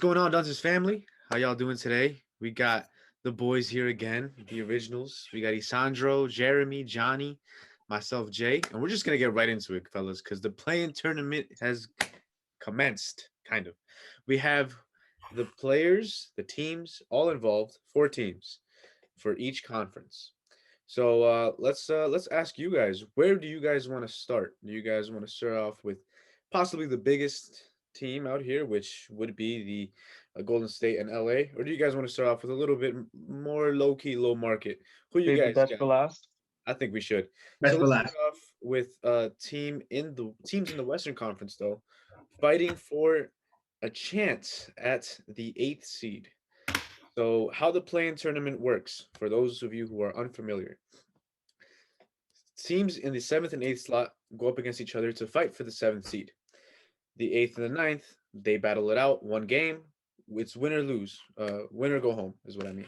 going on, Dunces family? How y'all doing today? We got the boys here again, the originals. We got Isandro, Jeremy, Johnny, myself, Jay, and we're just gonna get right into it, fellas, because the playing tournament has commenced. Kind of. We have the players, the teams, all involved. 4 teams for each conference. So let's ask you guys. Where do you guys want to start? Do you guys want to start off with possibly the biggest team out here, which would be the Golden State and LA, or do you guys want to start off with a little bit more low key, low market? Who you Save the guys best got? for last. I think we should. So Best for let's start last. off with teams in the Western Conference though, fighting for a chance at the eighth seed. So how the play-in tournament works for those of you who are unfamiliar. Teams in the 7th and 8th slot go up against each other to fight for the seventh seed. The 8th and the 9th, they battle it out one game. It's win or lose. Win or go home is what I mean.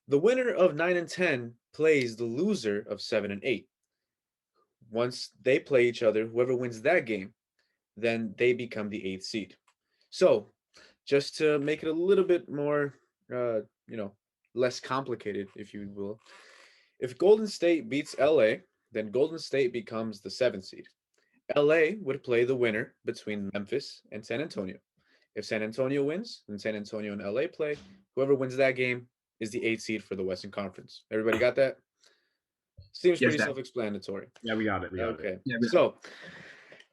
The winner of 9 and 10 plays the loser of 7 and 8. Once they play each other, whoever wins that game, then they become the eighth seed. So, just to make it a little bit more, less complicated, if you will, if Golden State beats LA, then Golden State becomes the seventh seed. LA would play the winner between Memphis and San Antonio. If San Antonio wins, then San Antonio and LA play. Whoever wins that game is the eighth seed for the Western Conference. Everybody got that? Seems Yes, pretty Dad. self-explanatory. Yeah, we got it. Okay. Yeah, we- So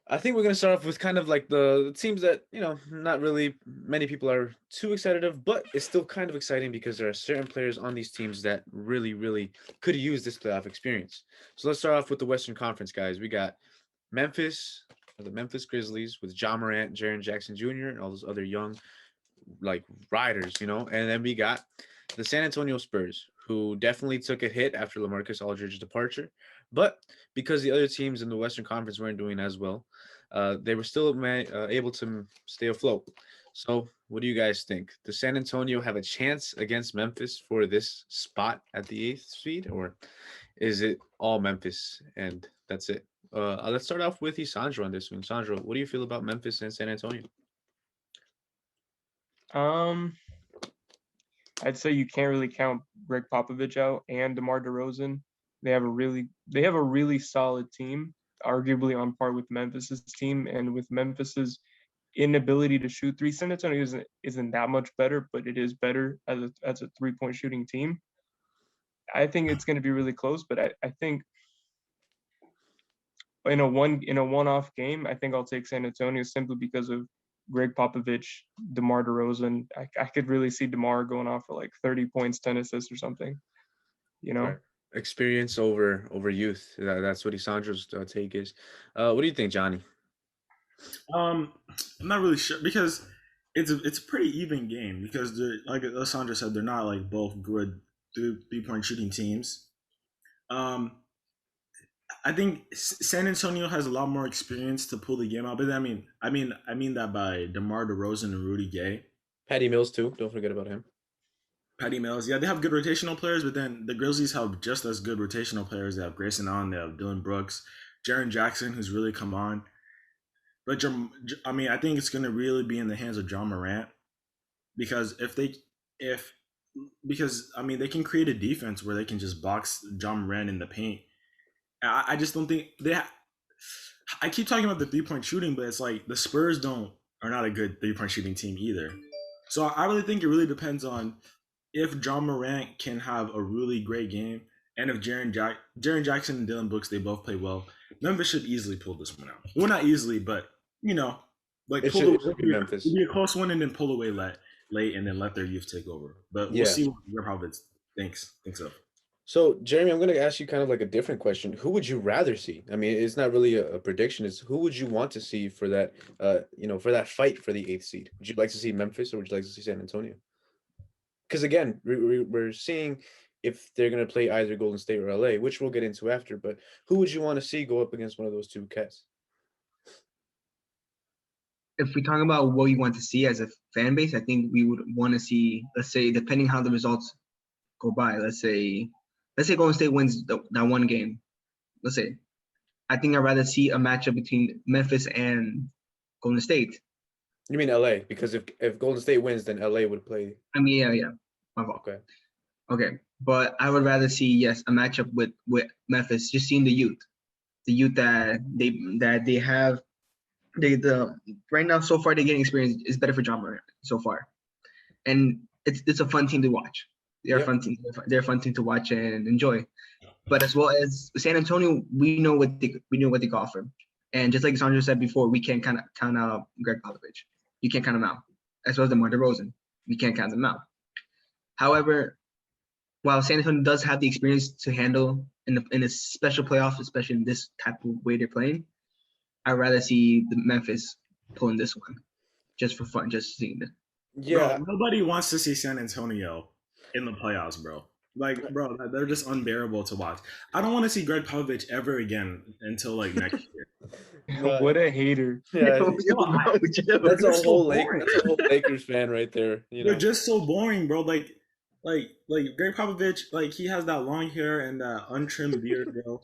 I think we're gonna start off with kind of like the teams that not really many people are too excited of, but it's still kind of exciting because there are certain players on these teams that really, really could use this playoff experience. So let's start off with the Western Conference, guys. We got Memphis, the Memphis Grizzlies with John Morant, Jaren Jackson Jr., and all those other young like riders, and then we got the San Antonio Spurs, who definitely took a hit after LaMarcus Aldridge's departure, but because the other teams in the Western Conference weren't doing as well, they were still able to stay afloat. So, what do you guys think? Does San Antonio have a chance against Memphis for this spot at the eighth seed, or is it all Memphis and that's it? Let's start off with Isandro on this one. Sandro, what do you feel about Memphis and San Antonio? I'd say you can't really count Greg Popovich out and DeMar DeRozan. They have a really solid team, arguably on par with Memphis's team, and with Memphis's inability to shoot three. San Antonio isn't that much better, but it is better as a 3-point shooting team. I think it's going to be really close, but I think in a one-off game, I think I'll take San Antonio simply because of Greg Popovich, DeMar DeRozan. I could really see DeMar going off for like 30 points, 10 assists or something. Right. Experience over youth. That's what Isandro's take is. What do you think, Johnny? I'm not really sure because it's a pretty even game because like Alessandra said, they're not like both good 3-point shooting teams. I think San Antonio has a lot more experience to pull the game out, but I mean that by DeMar DeRozan and Rudy Gay. Patty Mills too. Don't forget about him. Patty Mills, yeah, they have good rotational players, but then the Grizzlies have just as good rotational players. They have Grayson Allen, they have Dylan Brooks, Jaren Jackson, who's really come on. But I think it's going to really be in the hands of John Morant because they can create a defense where they can just box John Morant in the paint. I just don't think I keep talking about the 3-point shooting, but it's like the Spurs are not a good 3-point shooting team either. So I really think it really depends on if John Morant can have a really great game, and if Jaren Jackson and Dylan Brooks, they both play well, Memphis should easily pull this one out. Well, not easily, but It should be Memphis. It'll be a close one, and then pull away late, and then let their youth take over. But we'll see what your Providence thinks of. So, Jeremy, I'm going to ask you kind of like a different question. Who would you rather see? I mean, it's not really a prediction. It's who would you want to see for that, for that fight for the eighth seed? Would you like to see Memphis or would you like to see San Antonio? Because again, we're seeing if they're going to play either Golden State or LA, which we'll get into after. But who would you want to see go up against one of those two cats? If we talk about what we want to see as a fan base, I think we would want to see, let's say, depending how the results go by, let's say Golden State wins that one game. Let's say, I think I'd rather see a matchup between Memphis and Golden State. You mean LA? Because if Golden State wins, then LA would play. I mean, yeah. My fault. Okay. Okay, but I would rather see a matchup with Memphis. Just seeing the youth that they have. The right now so far they're getting experience is better for John Morant so far, and it's a fun team to watch. They're a Yep. fun team. They're a fun team to watch and enjoy. But as well as San Antonio, we know what they can offer. And just like Sandro said before, we can't count out Greg Popovich. You can't count him out. As well as DeMar DeRozan, we can't count them out. However, while San Antonio does have the experience to handle in a special playoff, especially in this type of way they're playing, I'd rather see the Memphis pulling this one just for fun, just seeing it. Yeah. Bro, nobody wants to see San Antonio in the playoffs, bro. Like, bro, they're just unbearable to watch. I don't want to see Greg Popovich ever again until like next year. But- What a hater. Yeah. That's They're a so whole boring. That's a whole Lakers fan right there. You know. They're just so boring, bro. Like Greg Popovich, like he has that long hair and that untrimmed beard, bro.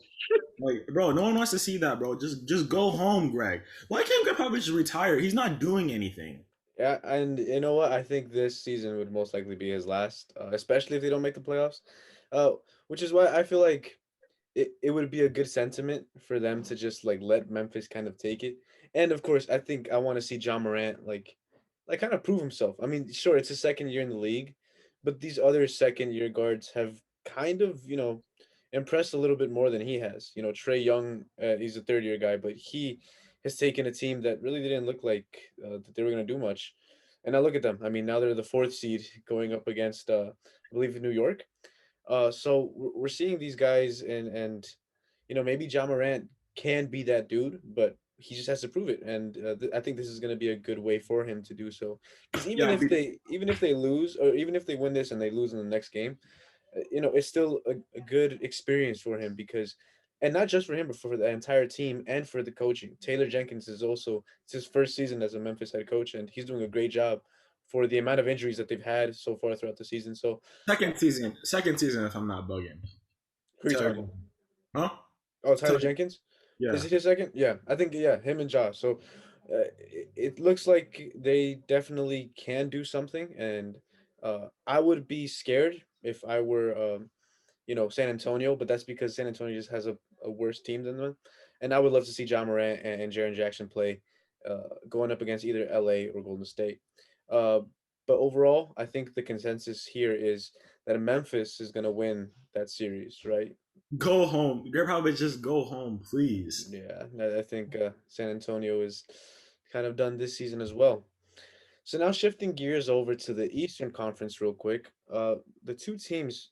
Like, bro, no one wants to see that, bro. Just go home, Greg. Why can't Greg Popovich retire? He's not doing anything. Yeah, and you know what? I think this season would most likely be his last, especially if they don't make the playoffs. Which is why I feel like it would be a good sentiment for them to just like let Memphis kind of take it. And of course, I think I want to see John Morant like kind of prove himself. I mean, sure, it's his second year in the league, but these other second year guards have kind of, impressed a little bit more than he has. Trey Young, he's a third year guy, but he has taken a team that really didn't look like that they were going to do much. And now look at them. I mean, now they're the fourth seed going up against, I believe, New York. So we're seeing these guys, and maybe John Morant can be that dude, but he just has to prove it. And I think this is going to be a good way for him to do so. Because even if they lose, or even if they win this and they lose in the next game, it's still a good experience for him and not just for him, but for the entire team and for the coaching. Taylor Jenkins it's his first season as a Memphis head coach, and he's doing a great job for the amount of injuries that they've had so far throughout the season. So second season, if I'm not bugging. who are you talking about? Huh? Oh, Tyler Jenkins? Yeah. Is it his second? Yeah, I think, him and Josh. So it looks like they definitely can do something, and I would be scared if I were, San Antonio, but that's because San Antonio just has a worse team than them. And I would love to see John Morant and Jaren Jackson play going up against either LA or Golden State. Uh, but overall, I think the consensus here is that Memphis is going to win that series, right? Go home. Greg Popovich, just go home, please. Yeah, I think San Antonio is kind of done this season as well. So now shifting gears over to the Eastern Conference real quick. The two teams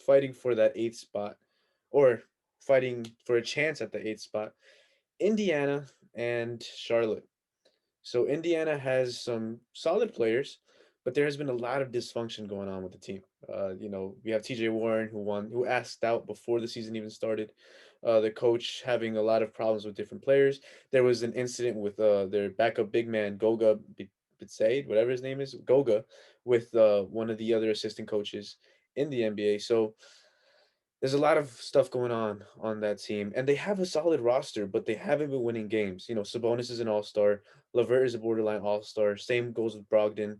fighting for that eighth spot, or fighting for a chance at the eighth spot, Indiana and Charlotte. So Indiana has some solid players, but there has been a lot of dysfunction going on with the team. We have TJ Warren who asked out before the season even started. The coach having a lot of problems with different players. There was an incident with their backup big man Goga Bitsaid, whatever his name is, Goga, with one of the other assistant coaches in the NBA. So there's a lot of stuff going on that team, and they have a solid roster, but they haven't been winning games. Sabonis is an all-star, LeVert is a borderline all-star. Same goes with Brogdon.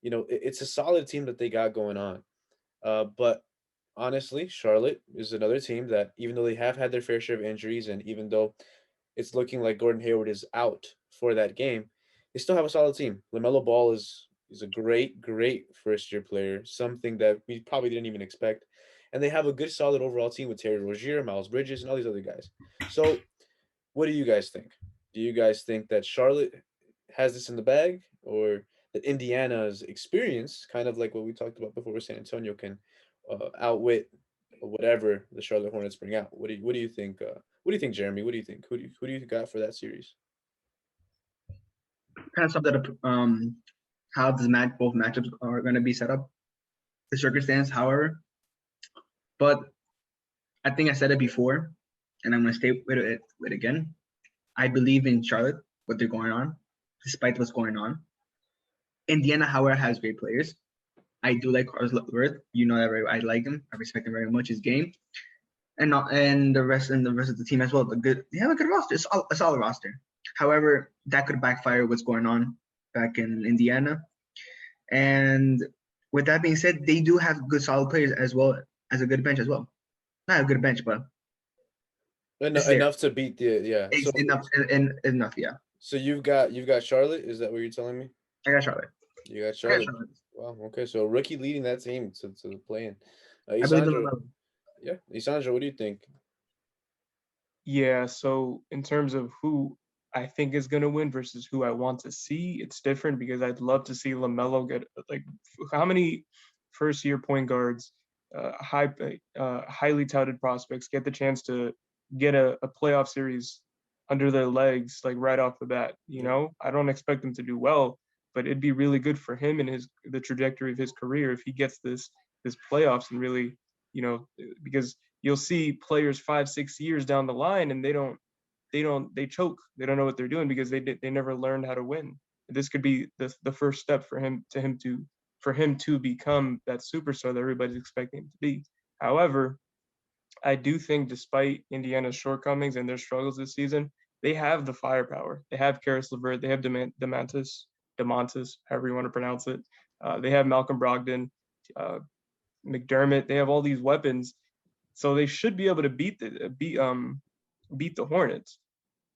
It's a solid team that they got going on. But honestly, Charlotte is another team that, even though they have had their fair share of injuries, and even though it's looking like Gordon Hayward is out for that game, they still have a solid team. LaMelo Ball is a great, great first-year player, something that we probably didn't even expect. And they have a good, solid overall team with Terry Rozier, Miles Bridges, and all these other guys. So what do you guys think? Do you guys think that Charlotte has this in the bag, or that Indiana's experience, kind of like what we talked about before with San Antonio, can outwit whatever the Charlotte Hornets bring out? What do you think? What do you think, Jeremy? What do you think? Who do you got for that series? Kind of summed that up. How both matchups are going to be set up, the circumstance, however. But I think I said it before, and I'm going to stay with it again. I believe in Charlotte, what they're going on, despite what's going on. Indiana, however, has great players. I do like Carlos LeVert. You know that I like him. I respect him very much. His game, and the rest of the team as well. They have a good roster. It's a solid roster. However, that could backfire what's going on back in Indiana. And with that being said, they do have good solid players as well as a good bench as well. Not a good bench, but it's there. Enough to beat the So Enough. Yeah, so you've got Charlotte. Is that what you're telling me? I got Charlotte. You got I got Charlotte. Charlotte. Wow. Okay. So rookie leading that team to the play-in. I believe in Isandro. LaMelo. Yeah. Isandro, what do you think? Yeah, so in terms of who I think is going to win versus who I want to see, it's different because I'd love to see LaMelo get like how many first-year point guards, highly touted prospects get the chance to get a playoff series under their legs like right off the bat. You know, I don't expect them to do well, but it'd be really good for him and the trajectory of his career if he gets this playoffs and really, you know, because you'll see players 5-6 years down the line and they choke. They don't know what they're doing because they never learned how to win. This could be the first step for him to become that superstar that everybody's expecting him to be. However, I do think despite Indiana's shortcomings and their struggles this season, they have the firepower. They have Karis LeVert. They have Demontis, however you want to pronounce it. They have Malcolm Brogdon, McDermott. They have all these weapons, so they should be able to beat the Hornets.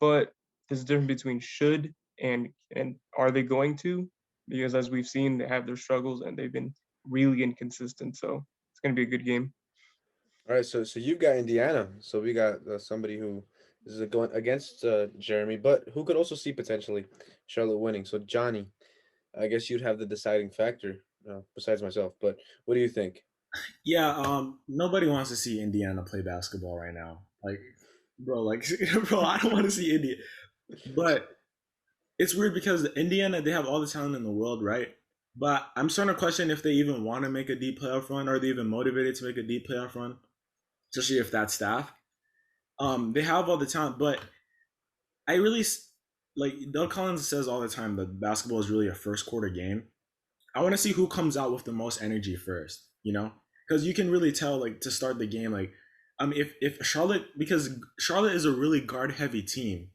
But there's a difference between should and are they going to? Because as we've seen, they have their struggles and they've been really inconsistent. So it's going to be a good game. All right. So you've got Indiana. So we got somebody who is going against Jeremy, but who could also see potentially Charlotte winning. So Johnny, I guess you'd have the deciding factor besides myself. But what do you think? Yeah, nobody wants to see Indiana play basketball right now. Like, bro, bro, I don't want to see India. But it's weird because Indiana, they have all the talent in the world, right? But I'm starting to question if they even want to make a deep playoff run, or are they even motivated to make a deep playoff run, especially if that staff. They have all the talent, but I really like Doug Collins says all the time that basketball is really a first quarter game. I want to see who comes out with the most energy first, you know, because you can really tell like to start the game. Like, if Charlotte, because Charlotte is a really guard heavy team,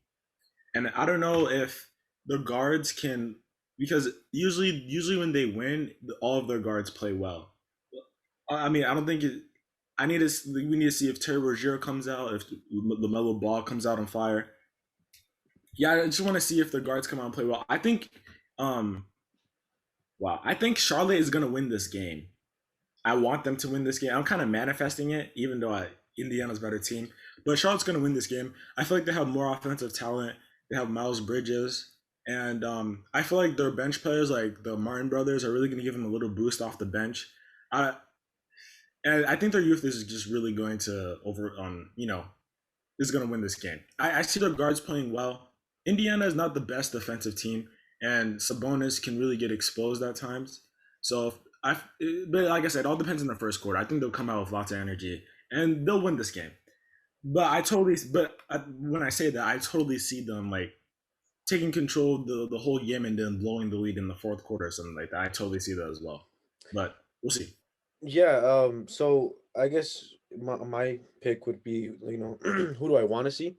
and I don't know if the guards can, because usually when they win, all of their guards play well. I mean, I don't think it. We need to see if Terry Rozier comes out, if LaMelo Ball comes out on fire. Yeah, I just want to see if the guards come out and play well. I think, wow, I think Charlotte is gonna win this game. I want them to win this game. I'm kind of manifesting it, even though Indiana's a better team. But Charlotte's gonna win this game. I feel like they have more offensive talent. They have Miles Bridges, and I feel like their bench players, like the Martin brothers, are really gonna give them a little boost off the bench. And I think their youth is just really going to is going to win this game. I see their guards playing well. Indiana is not the best defensive team, and Sabonis can really get exposed at times. So, but like I said, it all depends on the first quarter. I think they'll come out with lots of energy, and they'll win this game. But when I say that, I totally see them like taking control of the whole game and then blowing the lead in the fourth quarter or something like that. I totally see that as well. But we'll see. Yeah. So I guess my pick would be, who do I want to see?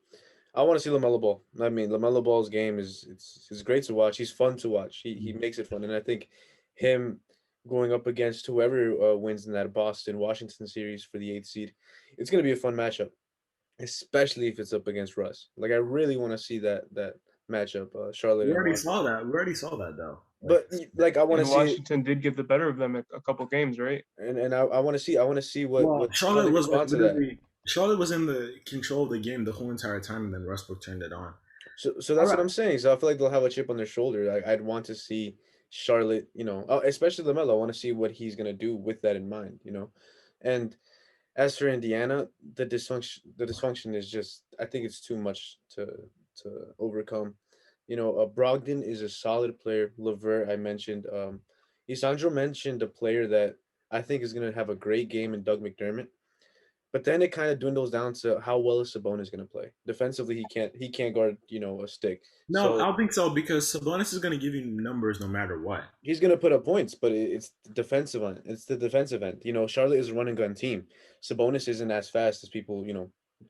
I want to see LaMelo Ball. I mean, LaMelo Ball's game is great to watch. He's fun to watch. He makes it fun, and I think him going up against whoever wins in that Boston Washington series for the 8th seed, it's gonna be a fun matchup, especially if it's up against Russ. Like I really want to see that matchup, Charlotte We and already Washington. saw that. We already saw that though. But like I want to And see it, Washington did get the better of them a couple games, right? and I want to see what Well, how they Charlotte was like respond to that. literally Charlotte was in the control of the game the whole entire time, and then Westbrook turned it on. So that's All what right. I'm saying. So I feel like they'll have a chip on their shoulder. I'd want to see Charlotte, especially LaMelo. I want to see what he's gonna do with that in mind. And as for Indiana, the dysfunction is just, I think it's too much to overcome. Brogdon is a solid player. Levert, I mentioned. Isandro mentioned a player that I think is gonna have a great game in Doug McDermott. But then it kind of dwindles down to how well is Sabonis going to play. Defensively, he can't guard, a stick. No, I So don't think so because Sabonis is going to give you numbers no matter what. he's going to put up points, but it's the defensive end. It's the defensive end. Charlotte is a run and gun team. Sabonis isn't as fast as people,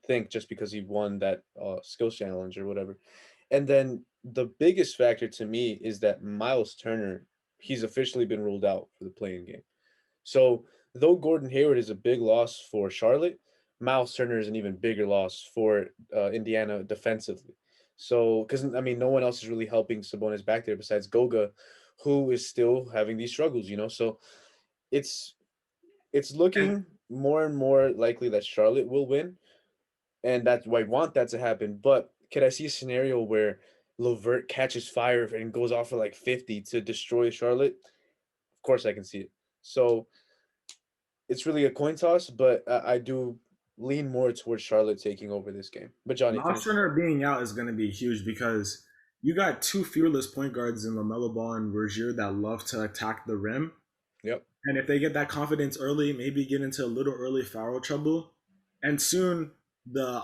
think just because he won that skills challenge or whatever. And then the biggest factor to me is that Miles Turner, he's officially been ruled out for the playing game. So though Gordon Hayward is a big loss for Charlotte, Miles Turner is an even bigger loss for Indiana defensively. So because I mean, no one else is really helping Sabonis back there besides Goga, who is still having these struggles. So it's it's looking more and more likely that Charlotte will win, and that's why I want that to happen. But could I see a scenario where Levert catches fire and goes off for like 50 to destroy Charlotte? Of course, I can see it. So it's really a coin toss, but I do lean more towards Charlotte taking over this game. But Johnny, Miles finish. Turner being out is going to be huge because you got two fearless point guards in LaMelo Ball and Rozier that love to attack the rim. Yep. And if they get that confidence early, maybe get into a little early foul trouble, and soon the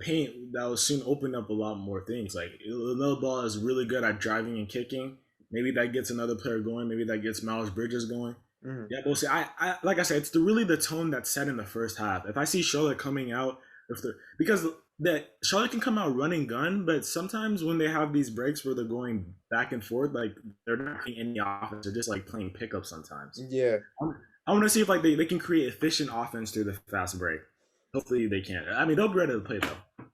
paint that will soon open up a lot more things. Like LaMelo Ball is really good at driving and kicking. Maybe that gets another player going. Maybe that gets Miles Bridges going. Mm-hmm. Yeah, we'll see. I like I said, it's really the tone that's set in the first half. If I see Charlotte coming out, because that Charlotte can come out running gun, but sometimes when they have these breaks where they're going back and forth, like they're not playing any offense, they're just like playing pickup sometimes. Yeah. I want to see if like they can create efficient offense through the fast break. Hopefully they can. I mean, they'll be ready to play though.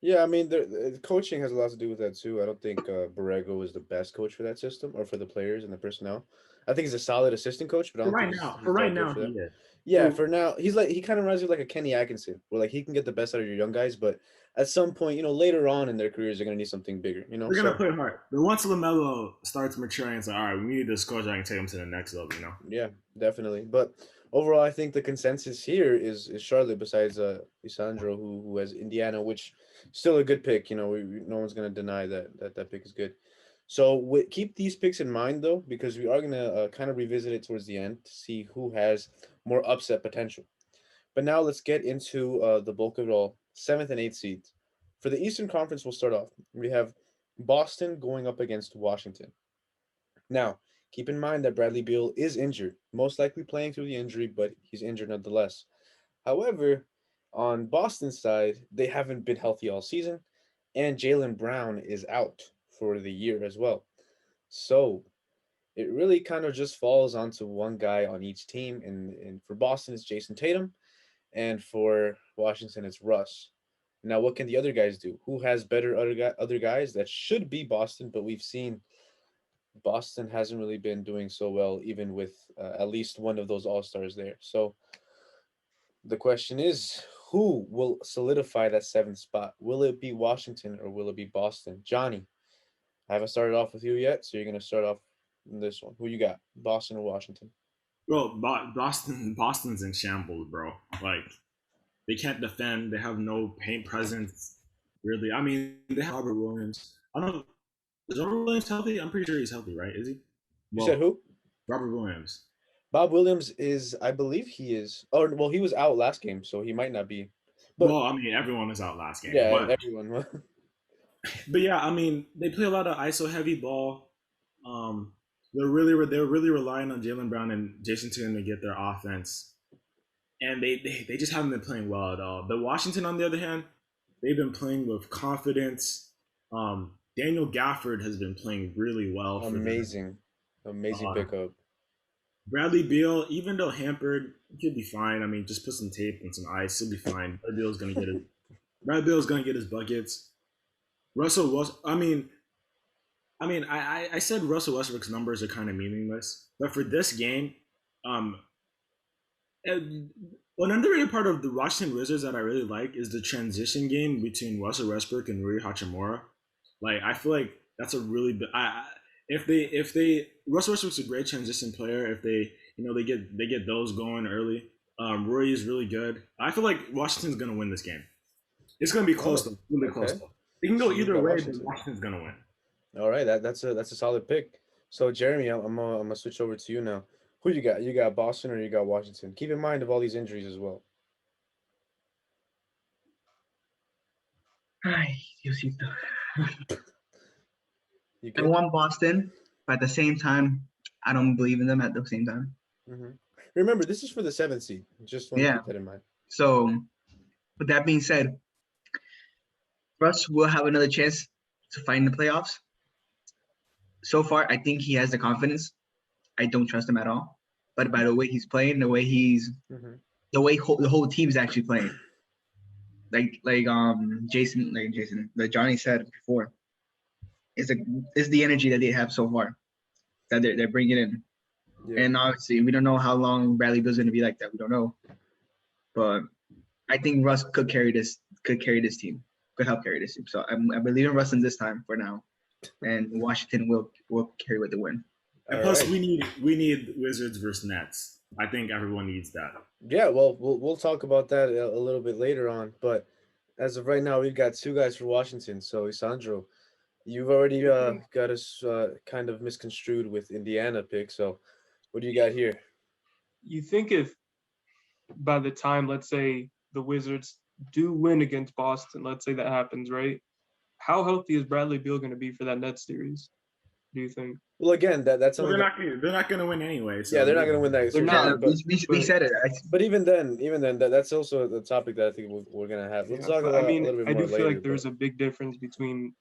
Yeah, I mean, the coaching has a lot to do with that too. I don't think Borrego is the best coach for that system or for the players and the personnel. I think he's a solid assistant coach, but I For don't right think he's, now, he's for that right good now, for he that. is. Yeah, So for now, he kind of reminds me of like a Kenny Atkinson, where like he can get the best out of your young guys, but at some point, later on in their careers, they're gonna need something bigger. they're gonna So play hard. But once LaMelo starts maturing, it's like, all right, we need this coach that can take him to the next level. yeah, definitely. But overall, I think the consensus here is Charlotte. Besides Isandro, who has Indiana, which still a good pick. No one's gonna deny that pick is good. So keep these picks in mind though, because we are gonna kind of revisit it towards the end to see who has more upset potential. But now let's get into the bulk of it all. 7th and 8th seeds. For the Eastern Conference, we'll start off. We have Boston going up against Washington. Now, keep in mind that Bradley Beal is injured, most likely playing through the injury, but he's injured nonetheless. However, on Boston's side, they haven't been healthy all season, and Jaylen Brown is out for the year as well. So it really kind of just falls onto one guy on each team, and for Boston, it's Jason Tatum, and for Washington, it's Russ. Now, what can the other guys do? Who has better other guys? That should be Boston, but we've seen Boston hasn't really been doing so well, even with at least one of those all stars there. So the question is, who will solidify that seventh spot? Will it be Washington or will it be Boston? Johnny, I haven't started off with you yet, so you're gonna start off in this one. Who you got? Boston or Washington? Well, Boston's in shambles, bro. Like they can't defend. They have no paint presence. Really, I mean, they have Robert Williams. I don't know. Is Robert Williams healthy? I'm pretty sure he's healthy, right? Is he? You said who? Robert Williams. Bob Williams is, I believe he is. Oh, well, he was out last game, so he might not be. But Well, I mean, everyone was out last game. yeah, But everyone. yeah, I mean, they play a lot of ISO heavy ball. They're really relying on Jaylen Brown and Jason Tatum to get their offense, and they just haven't been playing well at all. The Washington, on the other hand, they've been playing with confidence. Daniel Gafford has been playing really well for them. Amazing pickup. Bradley Beal, even though hampered, he'll be fine. I mean, just put some tape and some ice, he'll be fine. Bradley Beal's gonna get his buckets. Russell was. I said Russell Westbrook's numbers are kind of meaningless, but for this game, one underrated part of the Washington Wizards that I really like is the transition game between Russell Westbrook and Rui Hachimura. Like, I feel like that's a really big. If they Russell Westbrook's a great transition player. If they get those going early. Rui is really good. I feel like Washington's gonna win this game. It's gonna be close though, really close though. It can go either way, but Washington's gonna win. All right, that's a solid pick. So Jeremy, I'm gonna switch over to you now. Who you got? You got Boston or you got Washington? Keep in mind of all these injuries as well. Ay, Diosito. You I good? want Boston, but at the same time, I don't believe in them at the same time. Mm-hmm. Remember, this is for the seventh seed. Just want to keep that in mind. So, with that being said, Russ will have another chance to fight in the playoffs. So far, I think he has the confidence. I don't trust him at all. But by the way he's playing, the way the whole team's actually playing, Jason, that Johnny said before, is the energy that they have so far that they're bringing in. Yeah. And obviously, we don't know how long Bradley Beal's going to be like that. We don't know, but I think Russ could carry this team, could help carry this team. So I believe in Russ in this time for now, and Washington will carry with the win. And plus, we need Wizards versus Nets. I think everyone needs that. Yeah, well, we'll talk about that a little bit later on. But as of right now, we've got two guys for Washington. So, Isandro, you've already got us kind of misconstrued with Indiana pick. So, what do you got here? You think if by the time, let's say, the Wizards do win against Boston, let's say that happens, right? How healthy is Bradley Beal going to be for that Nets series? Do you think? Well, again, that's Well, something. they're not going to win anyway. So Yeah, they're not going to win that. They're series, not, but, we said it. but even then, that's also the topic that I think we're going to have. We'll talk about a little bit I more do feel later, like there's a big difference between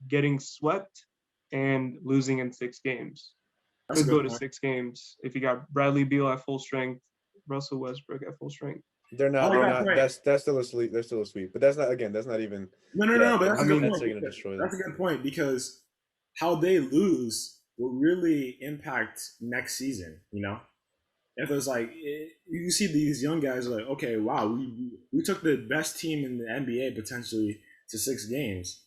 getting swept and losing in 6 games. That's a Could good go to point. 6 games if you got Bradley Beal at full strength, Russell Westbrook at full strength. They're not. Oh, They're that's not. right. That's still a sweep. They're still a sweep. But that's not. Again, that's not even. No, but that's I a mean, good Nets are point. going to destroy them. That's a good point because how they lose will really impact next season. You know, if it's like you see these young guys are like, okay, wow, we took the best team in the NBA potentially to 6 games.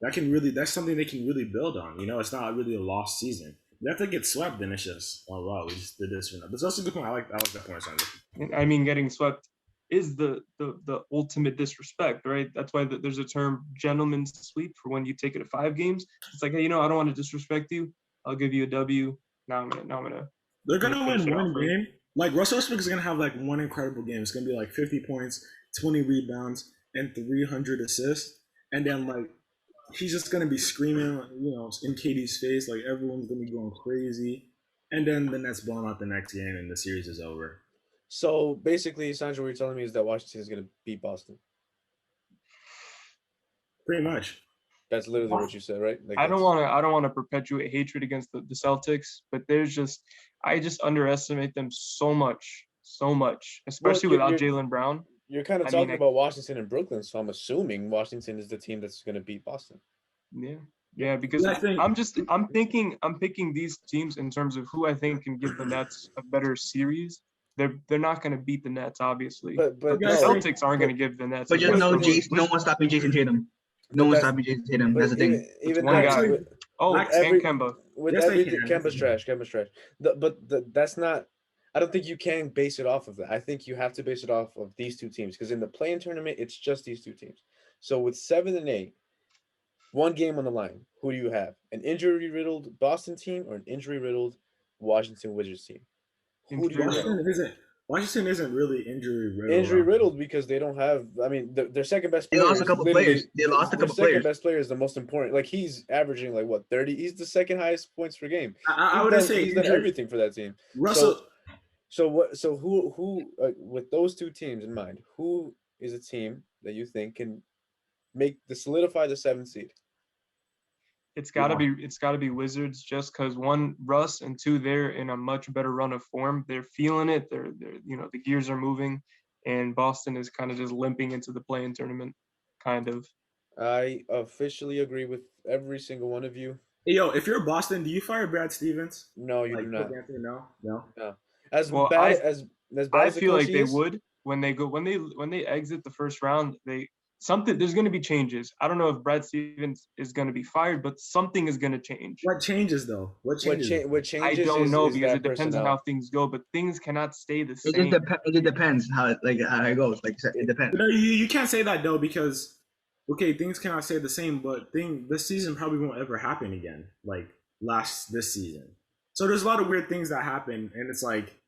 That's something they can really build on. You know, it's not really a lost season. If they get swept, then it's just, oh wow, we just did this or not. But that's a good point. I like that point, Sandra. And I mean, getting swept is the ultimate disrespect, right? That's why there's a term gentleman's sweep for when you take it to 5 games. It's like, hey, I don't want to disrespect you. I'll give you a W. Now I'm gonna. They're gonna finish win it one off, right? game. Like Russell Westbrook is gonna have like one incredible game. It's gonna be like 50 points, 20 rebounds, and 300 assists. And then like he's just gonna be screaming, in KD's face. Like everyone's gonna be going crazy. And then the Nets blown out the next game, and the series is over. So basically, Sandra, what you're telling me is that Washington is going to beat Boston. Pretty much. That's literally what you said, right? Like I don't want to perpetuate hatred against the Celtics, but I just underestimate them so much, especially without Jaylen Brown. You're kind of talking about Washington and Brooklyn, so I'm assuming Washington is the team that's going to beat Boston. Yeah, because I'm picking these teams in terms of who I think can give the Nets a better series. They're not going to beat the Nets, obviously. But the Celtics aren't going to give the Nets. But just no one's stopping Jason Tatum. No one's stopping Jason Tatum. That's the thing. Even one guy. And Kemba. With everything, Kemba's trash. That's not. I don't think you can base it off of that. I think you have to base it off of these two teams because in the play-in tournament, it's just these two teams. So with 7 and 8, one game on the line, who do you have? An injury-riddled Boston team or an injury-riddled Washington Wizards team? Who do you have? Washington isn't really injury-riddled. Injury-riddled because they don't have – I mean, their second best player. They lost a couple players. Their second best player is the most important. Like, he's averaging, 30? He's the second highest points per game. I would say he's done everything for that team. Russell – So who with those two teams in mind, who is a team that you think can solidify the 7th seed? It's gotta be Wizards just because 1, Russ, and 2, they're in a much better run of form. They're feeling it. They're the gears are moving, and Boston is kind of just limping into the play-in tournament, kind of. I officially agree with every single one of you. Hey, yo, if you're Boston, do you fire Brad Stevens? No, you do not. No. I feel like they would when they exit the first round. There's going to be changes. I don't know if Brad Stevens is going to be fired, but something is going to change. What changes though? What changes? I don't know because it depends on how things go. But things cannot stay the same. It depends how it goes. Like it depends. No, you can't say that though because things cannot stay the same. But this season probably won't ever happen again. Like this season. So there's a lot of weird things that happen, and it's like.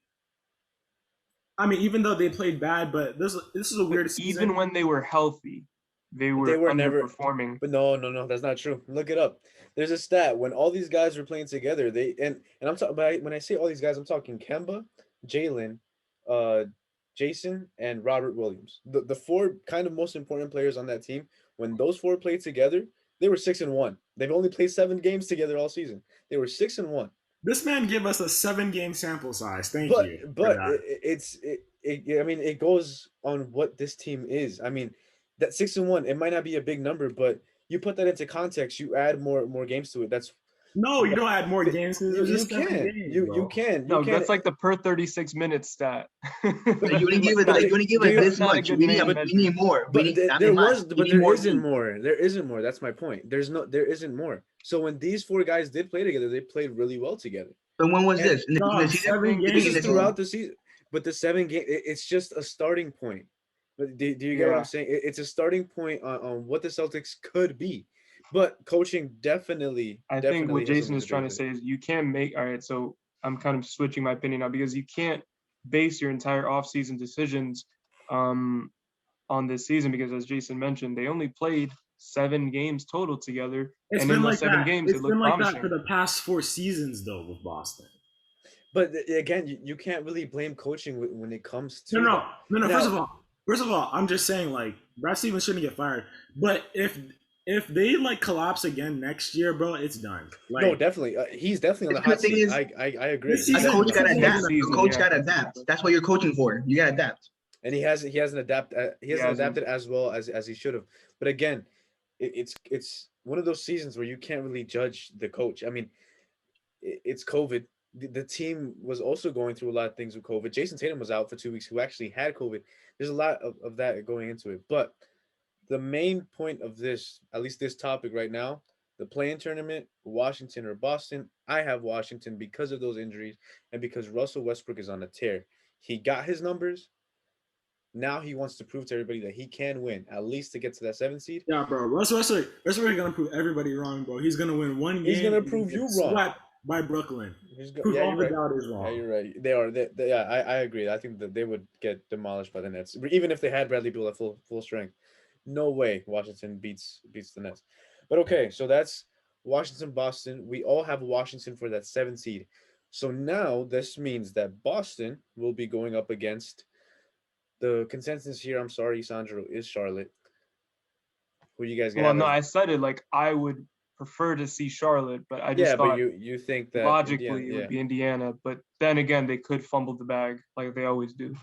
I mean, even though they played bad, but this is a weird season. Even when they were healthy, they were underperforming. But no, that's not true. Look it up. There's a stat when all these guys were playing together. And I'm talking. When I say all these guys, I'm talking Kemba, Jaylen, Jason, and Robert Williams. The 4 kind of most important players on that team. When those 4 played together, they were 6 and 1. They've only played 7 games together all season. They were 6-1. This man gave us a 7-game sample size. Thank But you for but that. I mean, it goes on what this team is. I mean, that 6-1, it might not be a big number, but you put that into context, you add more games to it. That's No, you don't add more games because it was you just 7 can games, you bro. can No, you can. that's like the per 36 minutes stat. Like, you didn't give it. But Like, you didn't give do us you- this not a much. good We man need. We need more. We But need. there We was, but need there more isn't games. more. There isn't more. That's my point. There isn't more. So when these 4 guys did play together, they played really well together. But when was And this? In the beginning of Dog, the season? 7 The games This beginning is of the season? throughout the season, but the 7 game, it's just a starting point. But do you get what Yeah. I'm saying? It's a starting point on what the Celtics could be, but coaching definitely. I think definitely what has Jason something is to do trying to with it. say is you can't make, all right, so I'm kind of switching my opinion now because you can't base your entire offseason decisions on this season because, as Jason mentioned, they only played 7 games total together. It's And been in those like 7 that. games, It's it been looked like promising. that for the past 4 seasons, though, with Boston. But again, you can't really blame coaching when it comes to No. that. Now, First of all, I'm just saying like Brad Stevens shouldn't get fired. But if they like collapse again next year, bro, it's done. Like, no, definitely, he's definitely on the The hot thing seat. is, I agree. this He's A season- coach got to definitely on the hot adapt. seat. season, A coach yeah. got to adapt. That's what you're coaching for. You got to adapt. And he hasn't adapted. He hasn't hasn't. adapted as well as he should have. But again, it's one of those seasons where you can't really judge the coach. I mean, it's COVID. The team was also going through a lot of things with COVID. Jason Tatum was out for 2 weeks, who actually had COVID. There's a lot of that going into it. But the main point of this, at least this topic right now, the play-in tournament, Washington or Boston. I have Washington because of those injuries and because Russell Westbrook is on a tear. He got his numbers. Now he wants to prove to everybody that he can win, at least to get to that 7th seed. yeah, bro. Russell gonna prove everybody wrong, bro. He's gonna win one game. He's gonna and prove get you wrong. swept by Brooklyn. Yeah, Prove all you're the right. doubters Yeah, wrong. you're right. They are. Yeah, I agree. I think that they would get demolished by the Nets, even if they had Bradley Beal at full strength. No way Washington beats the Nets. But okay, so that's Washington, Boston. We all have Washington for that 7th seed. So now this means that Boston will be going up against the consensus here. I'm sorry, Sandro, is Charlotte. Who you guys got? Well, no, I said it like I would prefer to see Charlotte, but I just Yeah, but thought you think that logically Indiana, it yeah. would be Indiana. But then again, they could fumble the bag like they always do.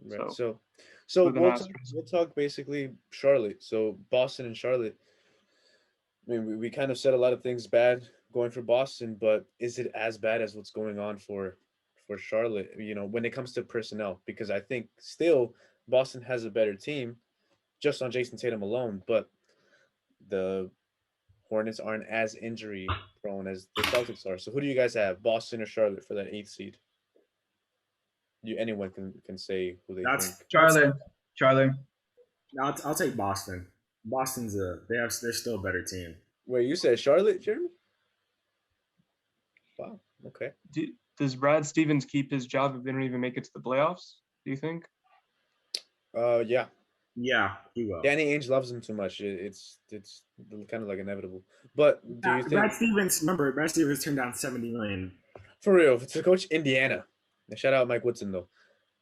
Right. So, So with an asterisk. we'll talk basically Charlotte. So Boston and Charlotte. I mean, we kind of said a lot of things bad going for Boston, but is it as bad as what's going on for Charlotte? You know, when it comes to personnel, because I think still Boston has a better team, just on Jason Tatum alone, but the Hornets aren't as injury prone as the Celtics are. So who do you guys have, Boston or Charlotte, for that 8th seed? Anyone can say who they That's think. Charlotte. I'll take Boston. They're still a better team. Wait, you said Charlotte, Jeremy? Wow. Okay. Does Brad Stevens keep his job if they don't even make it to the playoffs? Do you think? Yeah. Yeah, he will. Danny Ainge loves him too much. It's kind of like inevitable. But do you think Brad Stevens turned down $70 million. for real to coach Indiana? Shout out Mike Woodson though.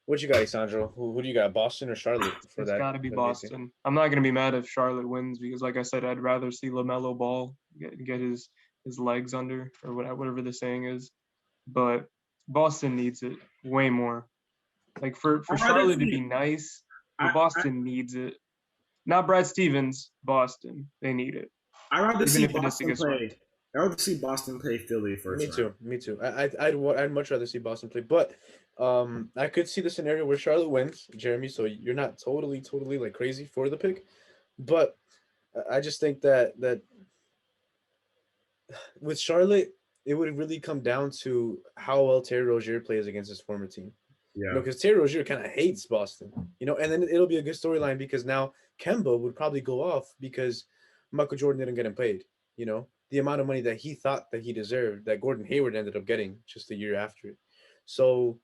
What you got, Sandro? Who do you got, Boston or Charlotte for It's that? got to be for the 8th seed? Boston. I'm not gonna be mad if Charlotte wins because, like I said, I'd rather see LaMelo Ball get his legs under or whatever the saying is. But Boston needs it way more. Like for I'd rather Charlotte to see- be nice, but I- Boston needs it. Not Brad Stevens, Boston. They need it. I'd rather Even see if it is to Boston get play. swept. I'd rather see Boston play Philly first round. Me too. I'd much rather see Boston play, but I could see the scenario where Charlotte wins, Jeremy. So you're not totally like crazy for the pick, but I just think that with Charlotte, it would really come down to how well Terry Rozier plays against his former team. Yeah. You know, because Terry Rozier kind of hates Boston, you know, and then it'll be a good storyline because now Kemba would probably go off because Michael Jordan didn't get him paid. You know, the amount of money that he thought that he deserved, that Gordon Hayward ended up getting just a year after it. So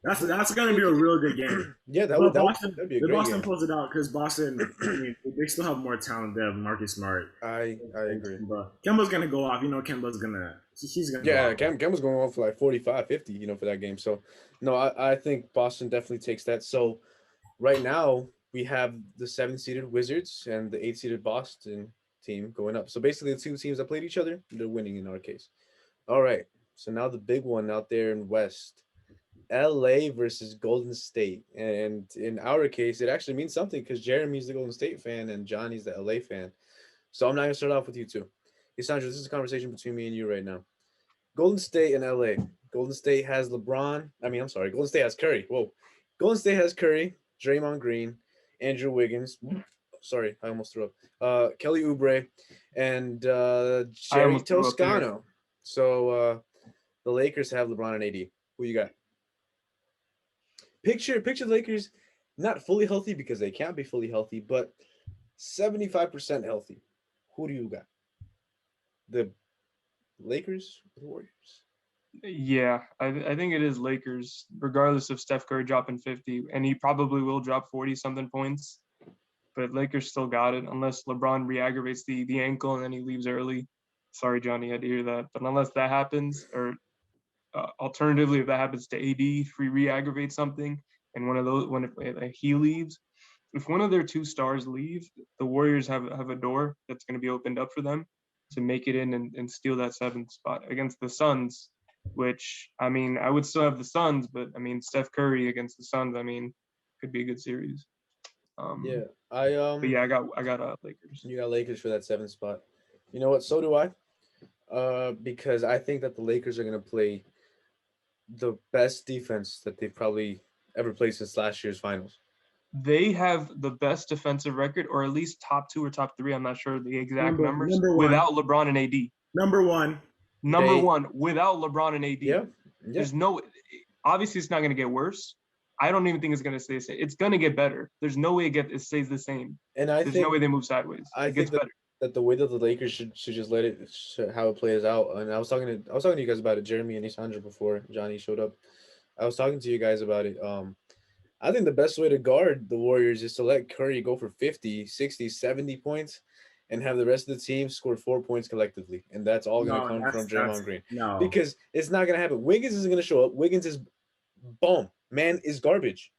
That's going to be a real good game. yeah, But that'd be a great Boston game. pulls it out because Boston, I mean, they still have more talent. They have Marcus Smart. I agree. But Kemba's going to go off. You know, Kemba's going to – he's going to Yeah, go off. Cam was going on for like 45, 50, you know, for that game. So, no, I think Boston definitely takes that. So, right now, we have the 7th-seeded Wizards and the 8th-seeded Boston team going up. So basically, the two teams that played each other, they're winning in our case. All right. So now the big one out there in West, LA versus Golden State. And in our case, it actually means something because Jeremy's the Golden State fan and Johnny's the LA fan. So I'm not gonna start off with you two. Sandra, this is a conversation between me and you right now. Golden State and LA. Golden State has LeBron. I'm sorry. Golden State has Curry. Whoa. Golden State has Curry, Draymond Green, Andrew Wiggins. Sorry, I almost threw up. Kelly Oubre and Jerry Toscano. So the Lakers have LeBron and AD. Who you got? Picture the Lakers not fully healthy because they can't be fully healthy, but 75% healthy. Who do you got? The Lakers or the Warriors? Yeah, I think it is Lakers, regardless of Steph Curry dropping 50, and he probably will drop 40-something points. But Lakers still got it, unless LeBron re-aggravates the ankle and then he leaves early. Sorry, Johnny, I had to hear that. But unless that happens, or alternatively, if that happens to AD, if he re-aggravates something, and when he leaves, if one of their two stars leave, the Warriors have a door that's going to be opened up for them to make it in and steal that 7th spot against the Suns, which, I would still have the Suns, but, Steph Curry against the Suns, could be a good series. Yeah, But yeah, I got Lakers. You got Lakers for that 7th spot. You know what? So do I. Because I think that the Lakers are going to play the best defense that they've probably ever played since last year's finals. They have the best defensive record, or at least top 2 or top 3. I'm not sure the exact numbers. Without LeBron and AD. Number one without LeBron and AD. Yeah. There's no. Obviously, it's not going to get worse. I don't even think it's going to stay the same. It's going to get better. There's no way it stays the same. And there's no way they move sideways. I think that the way that the Lakers should just let it how it plays out. And I was talking to you guys about it, Jeremy and Isandra, before Johnny showed up. I was talking to you guys about it. I think the best way to guard the Warriors is to let Curry go for 50, 60, 70 points and have the rest of the team score 4 points collectively. And that's all going to come from Draymond Green. No. Because it's not going to happen. Wiggins isn't going to show up. Wiggins is bomb. Man is garbage.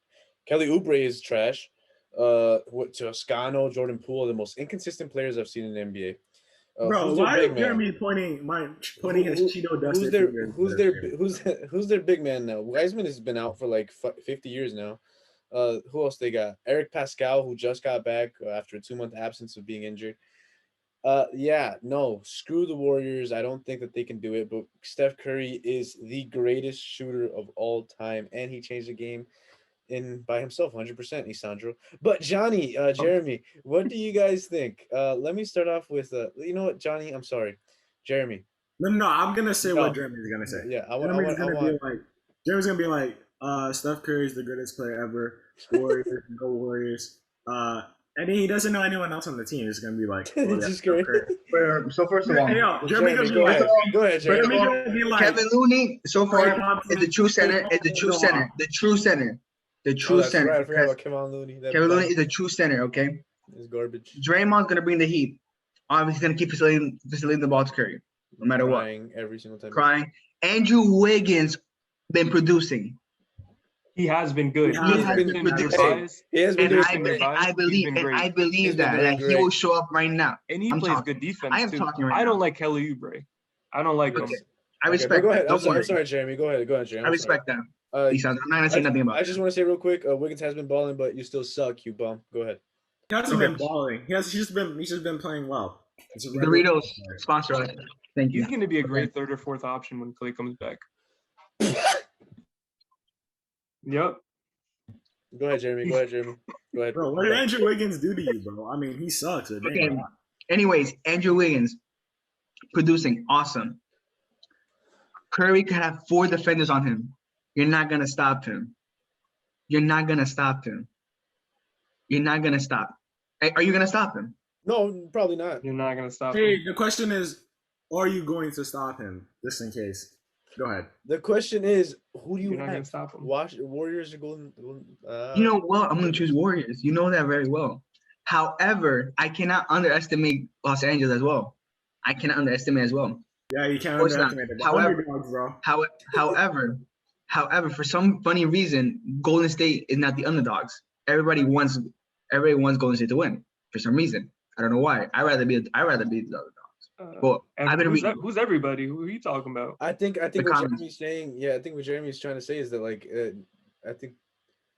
Kelly Oubre is trash. Toscano, Jordan Poole are the most inconsistent players I've seen in the NBA. Bro, why is Jeremy pointing his Cheeto dusted fingers? Who's their big man now? Wiseman has been out for like 50 years now. Who else they got? Eric Pascal, who just got back after a 2-month absence of being injured. Screw the Warriors. I don't think that they can do it, but Steph Curry is the greatest shooter of all time, and he changed the game by himself 100%, Isandro. But Johnny, Jeremy, what do you guys think? Let me start off with you know what, Johnny, I'm sorry, Jeremy. No, I'm gonna say what Jeremy's gonna say. Yeah, Jeremy's gonna be like, Steph Curry's the greatest player ever. Warriors, go Warriors. And he doesn't know anyone else on the team. He's gonna be like, it's just great. So first of all, Jeremy go ahead, Jeremy. Gonna be like, Kevin Looney so far is the true center. The true center. Right, I forgot about Kevin Looney. Kevin Looney is the true center. Okay. It's garbage. Draymond's gonna bring the heat. Obviously, he's gonna keep facilitating the ball to Curry, no matter Crying what. Every single time. Crying. Andrew Wiggins been producing. He has been good. He has been producing. He has been and I believe that he will show up right now. And he plays good defense. I am talking right now. I don't like Kelly Oubre. I don't like him. I respect. Go ahead. That. I'm sorry, Jeremy. Go ahead, Jeremy. I respect that. I'm not gonna say nothing about it. I just want to say real quick, Wiggins has been balling, but you still suck, you bum. Go ahead. He hasn't been balling. He's just been playing well. Doritos sponsor us. Thank you. He's going to be a great third or fourth option when Clay comes back. Yep. Go ahead, Jeremy. Go ahead. Bro, what did Andrew Wiggins do to you, bro? I mean, he sucks. Okay. Anyways, Andrew Wiggins producing awesome. Curry could have 4 defenders on him. You're not gonna stop him. Are you gonna stop him? No, probably not. You're not gonna stop him. Hey, the question is, are you going to stop him? Just in case. Go ahead. The question is, who do you You're not have? gonna stop him. Warriors are going. You know what? I'm gonna choose Warriors. You know that very well. However, I cannot underestimate Los Angeles as well. Yeah, you can't underestimate it. However, for some funny reason, Golden State is not the underdogs. Everybody wants Golden State to win for some reason. I don't know why. I'd rather be the underdogs. Well, I've been reading. Who's everybody? Who are you talking about? I think what comments. Jeremy's saying. Yeah, I think what Jeremy's trying to say is that like I think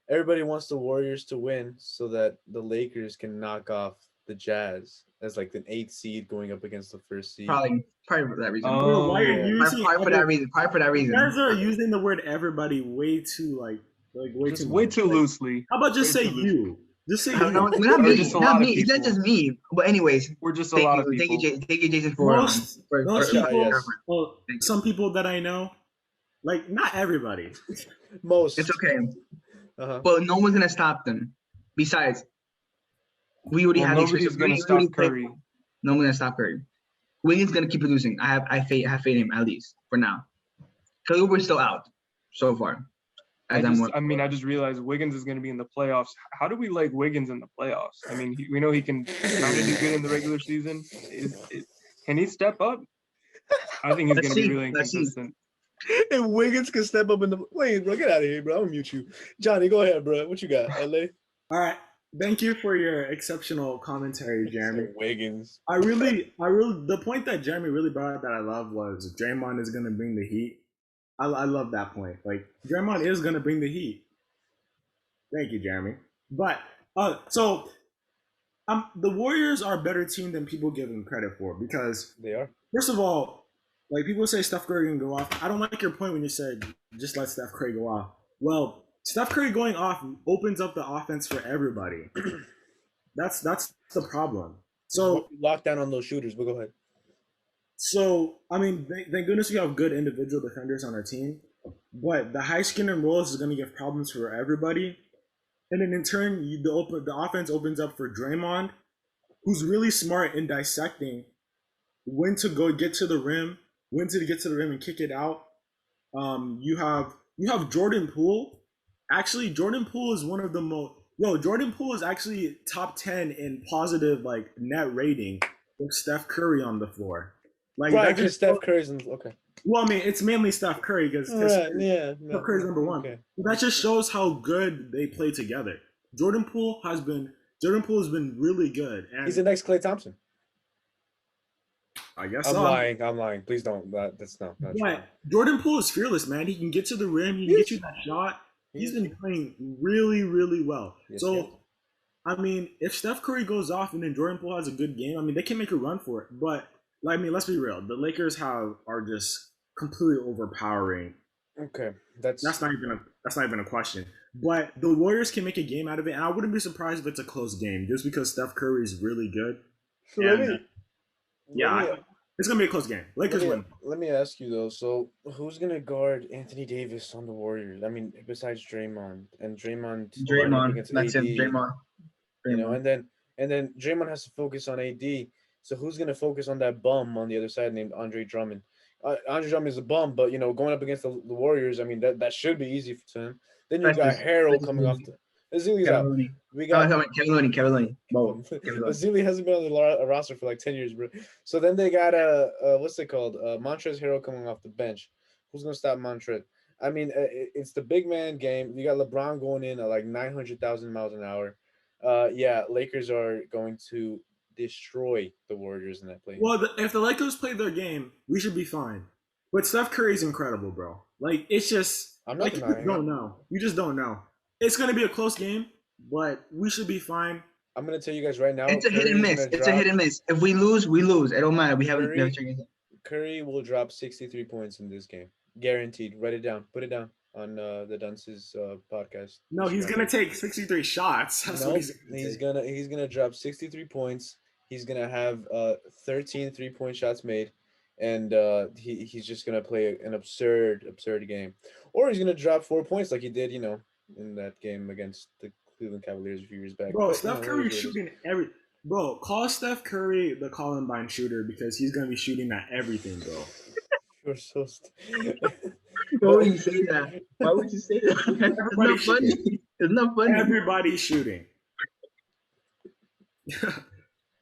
everybody wants the Warriors to win so that the Lakers can knock off the Jazz as like an 8th seed going up against the 1st seed. Probably for that reason. Oh, Why are you using Probably for that reason. You guys are using the word everybody way too way too loosely. How about just Way say too you? Just say No, you. not Or me. just a Not lot of me. It's not people. just me. But anyways, We're just a lot of people. Thank you, Jason, for Most people, yes. well, some people that I know, like not everybody. Most. It's okay. Uh-huh. But no one's gonna stop them. Besides, we already have Nobody's gonna stop Curry. No one's gonna stop Curry. Wiggins gonna keep producing. I have faith in him at least for now. Kelly Oubre's still out so far. I just realized Wiggins is going to be in the playoffs. How do we like Wiggins in the playoffs? I mean, we know he can kind of do good in the regular season. Can he step up? I think he's going to be really inconsistent. If Wiggins can step up in the wait, bro, get out of here, bro. I'm gonna mute you. Johnny, go ahead, bro. What you got? LA? All right. Thank you for your exceptional commentary, Jeremy. Wiggins. I really, the point that Jeremy really brought up that I love was Draymond is going to bring the heat. I love that point. Like, Draymond is going to bring the heat. Thank you, Jeremy. But, the Warriors are a better team than people give them credit for because, They are. first of all, like, people say Steph Curry can go off. I don't like your point when you said just let Steph Curry go off. Well, Steph Curry going off opens up the offense for everybody. That's the problem. So lock down on those shooters, but go ahead. So, I mean, thank goodness we have good individual defenders on our team, but the high skin and rolls is going to give problems for everybody. And then in turn, the offense opens up for Draymond, who's really smart in dissecting when to go get to the rim, when to get to the rim and kick it out. You have Jordan Poole. Actually, Jordan Poole is one of the most. Jordan Poole is actually top 10 in positive like net rating with Steph Curry on the floor. Like, right, because Steph Curry's okay. Well, I mean, it's mainly Steph Curry because Steph Curry's number one. Okay. That just shows how good they play together. Jordan Poole has been really good. And he's the next Klay Thompson. I guess I'm so. I'm lying. Please don't. That's not true. Jordan Poole is fearless, man. He can get to the rim. He can get you that shot. He's been playing really, really well. Yes, so, I mean, if Steph Curry goes off and then Jordan Poole has a good game, I mean, they can make a run for it. But, I mean, let's be real. The Lakers are just completely overpowering. Okay, that's not even a question. But the Warriors can make a game out of it, and I wouldn't be surprised if it's a close game, just because Steph Curry is really good. It's gonna be a close game. Lakers win. Let me ask you though. So, who's gonna guard Anthony Davis on the Warriors? I mean, besides Draymond and Draymond. That's him. Draymond. You know, and then Draymond has to focus on AD. So who's gonna focus on that bum on the other side named Andre Drummond? Andre Drummond is a bum, but going up against the Warriors, I mean that should be easy for him. Then you got Harold coming off the. Azili's out. We got Kevin Looney. Azili hasn't been on the roster for like 10 years, bro. So then they got what's it called? Montrezl Harrell coming off the bench. Who's gonna stop Montrezl? I mean, it's the big man game. You got LeBron going in at like 900,000 miles an hour. Lakers are going to destroy the Warriors in that play. Well, if the Lakers play their game, we should be fine. But Steph Curry's incredible, bro. Like, it's just I'm not denying it. Don't know. You just don't know. It's gonna be a close game, but we should be fine. I'm gonna tell you guys right now. It's a hit and miss. A hit and miss. If we lose, we lose. It don't matter. We haven't Curry will drop 63 points in this game, guaranteed. Write it down. Put it down on the Dunces podcast. No, he's gonna take 63 shots. That's what he's gonna drop 63 points. He's gonna have 13 3-point shots made, and he's just gonna play an absurd game, or he's gonna drop 4 points like he did, in that game against the Cleveland Cavaliers a few years back. Bro, Steph Curry is shooting every. Bro, call Steph Curry the Columbine shooter because he's gonna be shooting at everything, bro. You're so Why would you say that? Why would you say that? Everybody's funny. It's not funny. Everybody's shooting.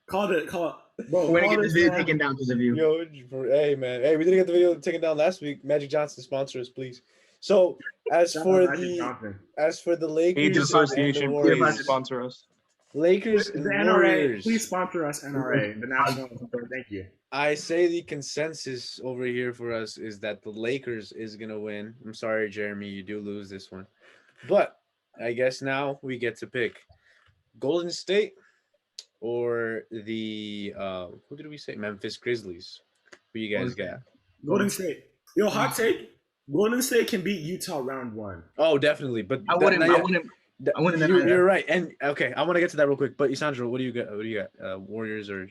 Call it. Bro, we're gonna get this video taken down because of you. Yo, hey man, we didn't get the video taken down last week. Magic Johnson sponsor us, please. So as for the Lakers, Association, please sponsor us. Lakers The and NRA, Warriors. please sponsor us, NRA, the National. Thank you. I say the consensus over here for us is that the Lakers is gonna win. I'm sorry, Jeremy, you do lose this one, but I guess now we get to pick Golden State or the who did we say? Memphis Grizzlies. Who you guys got? Golden State. Yo, hot take. Golden State can beat Utah round 1. Oh, definitely. But I wouldn't deny You're that. right. And okay, I want to get to that real quick. But Isandro, what do you got? What do you got? Warriors or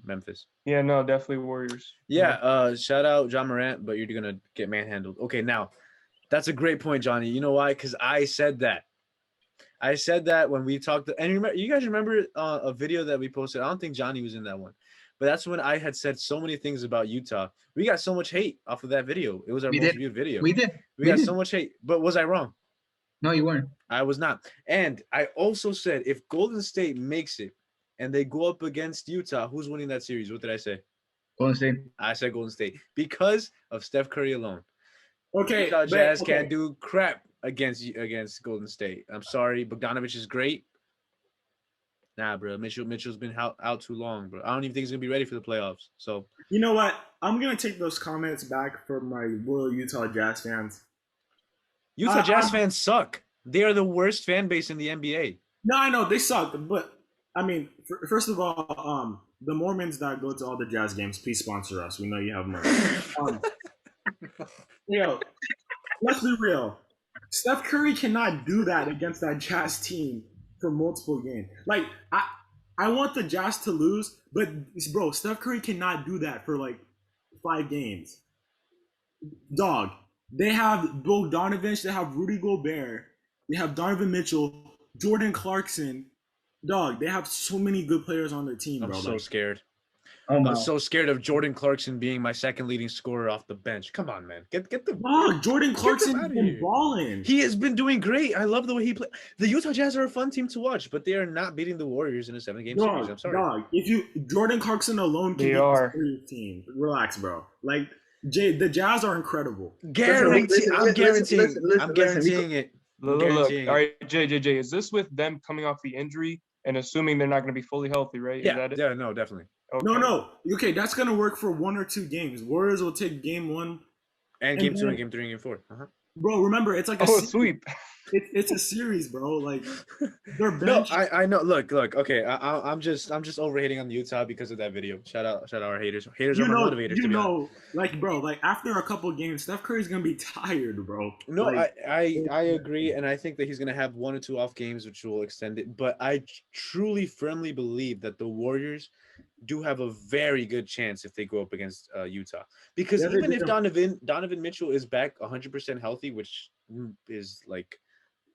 Memphis? Yeah, no, definitely Warriors. Yeah. Shout out John Morant, but you're gonna get manhandled. Okay, now that's a great point, Johnny. You know why? Because I said that. I said that when we talked. And you guys remember a video that we posted? I don't think Johnny was in that one. But that's when I had said so many things about Utah. We got so much hate off of that video. It was our most viewed video. We did. We got so much hate. But was I wrong? No, you weren't. I was not. And I also said if Golden State makes it and they go up against Utah, who's winning that series? What did I say? Golden State. I said Golden State because of Steph Curry alone. Okay, Utah Jazz can't do crap against Golden State. I'm sorry. Bogdanovich is great. Nah, bro. Mitchell's been out too long, bro. I don't even think he's gonna be ready for the playoffs. So you know what? I'm gonna take those comments back from my loyal Utah Jazz fans. Utah Jazz fans suck. They are the worst fan base in the NBA. No, I know they suck, but I mean, first of all, the Mormons that go to all the Jazz games, please sponsor us. We know you have money. Yo, let's be real. Steph Curry cannot do that against that Jazz team for multiple games. Like, I want the Jazz to lose, but bro, Steph Curry cannot do that for like 5 games. Dog, they have Bogdanovich, they have Rudy Gobert, they have Donovan Mitchell, Jordan Clarkson. Dog, they have so many good players on their team, bro. I'm so scared. Oh, I'm so scared of Jordan Clarkson being my second leading scorer off the bench. Come on, man. Get the Jordan Clarkson has outta been here. balling. He has been doing great. I love the way he plays. The Utah Jazz are a fun team to watch, but they are not beating the Warriors in a 7-game series. I'm sorry. Dog, Jordan Clarkson alone can They beat are. this team. Relax, bro. Like the Jazz are incredible. I'm guaranteeing it. Look, Guaranteeing all right, JJJ, is this with them coming off the injury and assuming they're not going to be fully healthy, right? Is Yeah, that it? yeah, no, definitely. Okay. No. Okay, that's gonna work for 1 or 2 games. Warriors will take game 1. And game 2 and game 3 and game 4. Uh-huh. Bro, remember it's like a Sweep. It's a series, bro. Like their No, bench. I know. Look. Okay, I'm just overhating on Utah because of that video. Shout out our haters. Haters are my motivators. You know, like bro, like after a couple games, Steph Curry's gonna be tired, bro. No, like, I agree, and I think that he's gonna have 1 or 2 off games, which will extend it. But I truly, firmly believe that the Warriors do have a very good chance if they go up against Utah, because Yeah, they even do. if Donovan Mitchell is back 100% healthy, which is like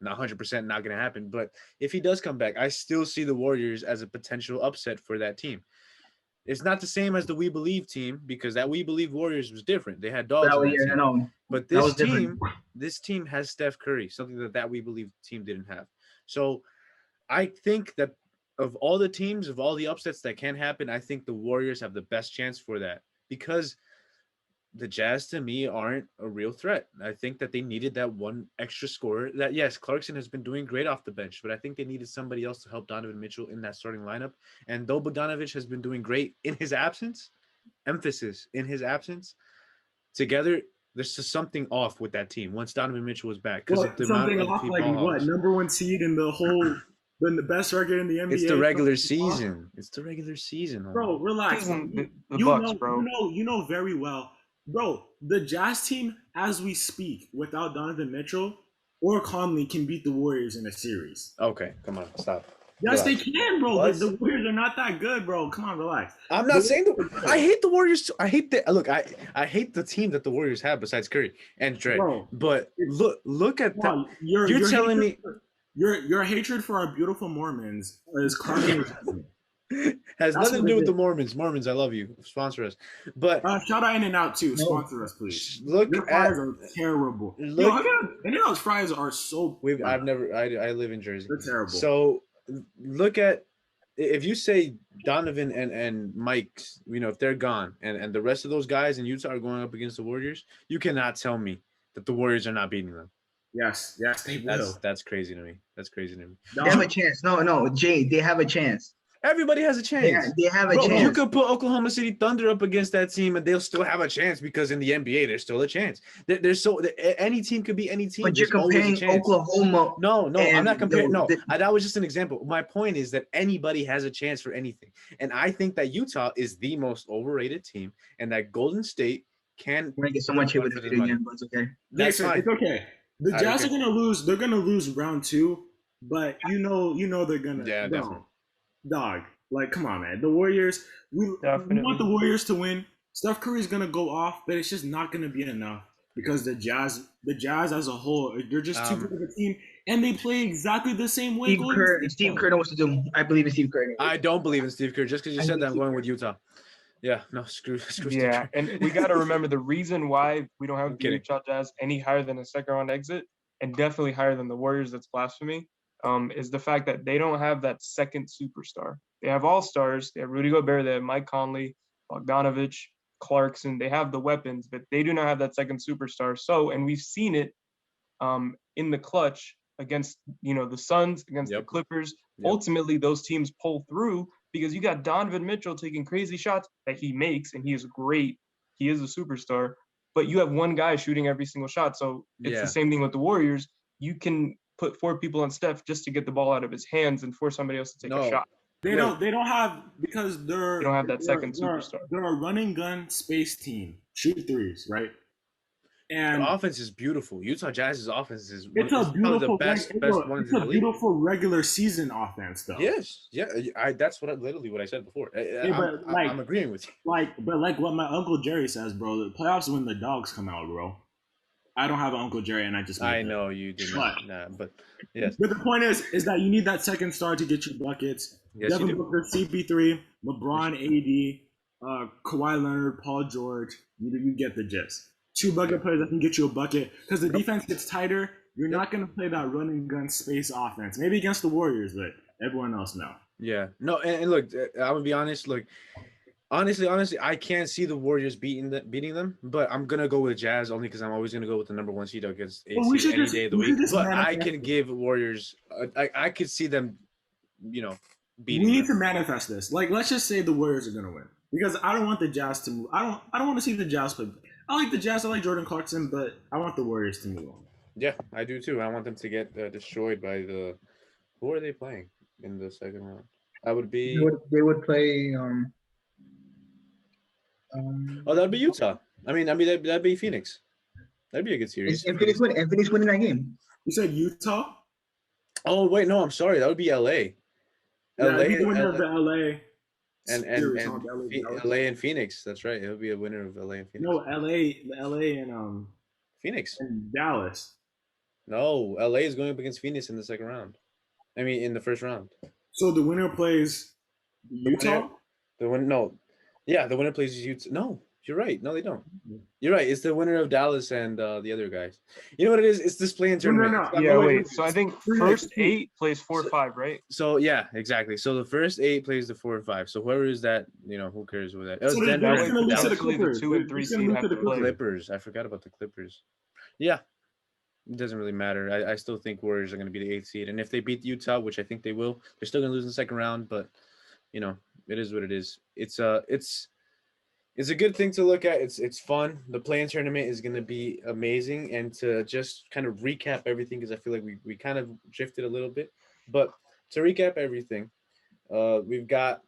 not 100% not going to happen, but if he does come back, I still see the Warriors as a potential upset for that team. It's not the same as the We Believe team, because that We Believe Warriors was different. They had dogs. But this team has Steph Curry, something that We Believe team didn't have. So I think that of all the teams, of all the upsets that can happen, I think the Warriors have the best chance for that, because the Jazz to me aren't a real threat. I think that they needed that one extra scorer. That yes, Clarkson has been doing great off the bench, but I think they needed somebody else to help Donovan Mitchell in that starting lineup. And though Bogdanovich has been doing great in his absence, emphasis in his absence, together there's just something off with that team once Donovan Mitchell was back. something off, like what, number 1 seed in the whole. Been the best record in the NBA. It's the regular season. It's the regular season, homie. Bro, relax. The Bucks, bro. You know very well. Bro, the Jazz team, as we speak, without Donovan Mitchell or Conley, can beat the Warriors in a series. Okay, come on, stop. Yes, Relax. they can, bro. What? The Warriors are not that good, bro. Come on, relax. I'm not saying I hate the Warriors too. I hate I hate the team that the Warriors have besides Curry and Dre. Bro, but look at that. You're telling me your hatred for our beautiful Mormons is clouding. has nothing to do with the Mormons. Mormons, I love you. Sponsor us. But shout out In-N-Out too. Sponsor us, please. Look Your fries are terrible. In-N-Out's fries are so. I live in Jersey. They're terrible. So look at, if you say Donovan and Mike, if they're gone and the rest of those guys in Utah are going up against the Warriors, you cannot tell me that the Warriors are not beating them. Yes, they will. That's crazy to me. That's crazy to me. They have a chance. No, Jay, they have a chance. Everybody has a chance. They have a Bro, chance. you could put Oklahoma City Thunder up against that team, and they'll still have a chance because in the NBA, there's still a chance. There's any team could be any team. But you're There's always a comparing chance. Oklahoma. No, I'm not comparing. No, That was just an example. My point is that anybody has a chance for anything, and I think that Utah is the most overrated team, and that Golden State can. We're gonna get so much hit with for this the video money. again, but it's okay. That's fine. It's okay. The Jazz are gonna lose. They're gonna lose round 2, but you know they're gonna. Yeah, definitely. Dog, like, come on, man. The Warriors. We want the Warriors to win. Steph Curry's gonna go off, but it's just not gonna be enough because the Jazz as a whole, they're just too good of a team, and they play exactly the same way. Steve Kerr knows what to do. I believe in Steve Kerr. I don't believe in Steve Kerr. Just because you said that, I'm going with Utah. Yeah, no, screw Steve Kerr. And we got to remember the reason why we don't have the Utah Jazz any higher than a second round exit, and definitely higher than the Warriors. That's blasphemy. Is the fact that they don't have that second superstar. They have all stars. They have Rudy Gobert. They have Mike Conley, Bogdanovich, Clarkson. They have the weapons, but they do not have that second superstar. So, and we've seen it in the clutch against the Suns, against the Clippers. Ultimately, those teams pull through because you got Donovan Mitchell taking crazy shots that he makes, and he is great. He is a superstar. But you have one guy shooting every single shot. So it's the same thing with the Warriors. You can put 4 people on Steph just to get the ball out of his hands and force somebody else to take a shot. They don't have because they don't have that second superstar. They're a running gun space team. Shoot threes, right? And the offense is beautiful. Utah Jazz's offense is it's a beautiful, the best one it's a beautiful regular season offense, though. Yes, yeah, that's literally what I said before. I'm agreeing with you. But what my Uncle Jerry says, bro, the playoffs when the dogs come out, bro. I don't have an Uncle Jerry, and I know you did not. But yes. But the point is that you need that second star to get you buckets. Yes, Devin Booker, CP3, LeBron, AD, Kawhi Leonard, Paul George. You get the gist. 2 bucket players that can get you a bucket because the defense gets tighter. You're not going to play that running gun space offense. Maybe against the Warriors, but everyone else no. Yeah, no, and look, I would be honest. Look, honestly, I can't see the Warriors beating them, but I'm gonna go with Jazz only because I'm always gonna go with the number 1 seed against any day of the week. But I can give Warriors. I could see them, beating. We need to manifest this. Like, let's just say the Warriors are gonna win because I don't want the Jazz to move. I don't want to see the Jazz play. I like the Jazz. I like Jordan Clarkson, but I want the Warriors to move on. Yeah, I do too. I want them to get destroyed by the. Who are they playing in the second round? I would be. They would play. That'd be Utah. I mean, that'd be Phoenix. That'd be a good series. And Phoenix winning that game. You said Utah? Oh wait, no, I'm sorry. That would be LA. Yeah, the winner of the LA. And LA and Phoenix. That's right. It would be a winner of LA and Phoenix. No, LA and Phoenix and Dallas. No, LA is going up against Phoenix in the second round. I mean, in the first round. So the winner plays Utah? The winner plays Utah. No, you're right. No, they don't. You're right. It's the winner of Dallas and the other guys. You know what it is? It's this play-in tournament. No. Yeah, wait. So I think first 8 plays 4 or 5, right? So yeah, exactly. So the first 8 plays the 4 and 5. So whoever is that, who cares with that? So they're going to lose to the Clippers. The 2 and 3 seed have to play. Clippers. I forgot about the Clippers. Yeah. It doesn't really matter. I still think Warriors are going to be the 8th seed. And if they beat Utah, which I think they will, they're still going to lose in the second round. But, it is what it is. It's a good thing to look at. It's fun. The play-in tournament is going to be amazing. And to just kind of recap everything, because I feel like we kind of drifted a little bit. But to recap everything, we've got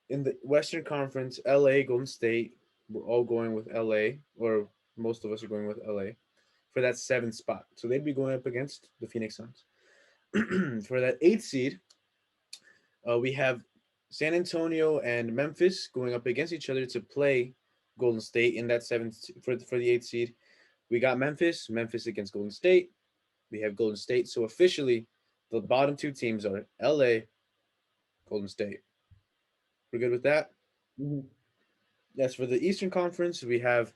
in the Western Conference, LA, Golden State. We're all going with LA, or most of us are going with LA. For that 7th spot. So they'd be going up against the Phoenix Suns. For that 8th seed, we have San Antonio and Memphis going up against each other to play Golden State in that 7th for the 8th seed. We got Memphis against Golden State. We have Golden State. So officially, the bottom 2 teams are LA, Golden State. We're good with that? Mm-hmm. Yes, for the Eastern Conference, we have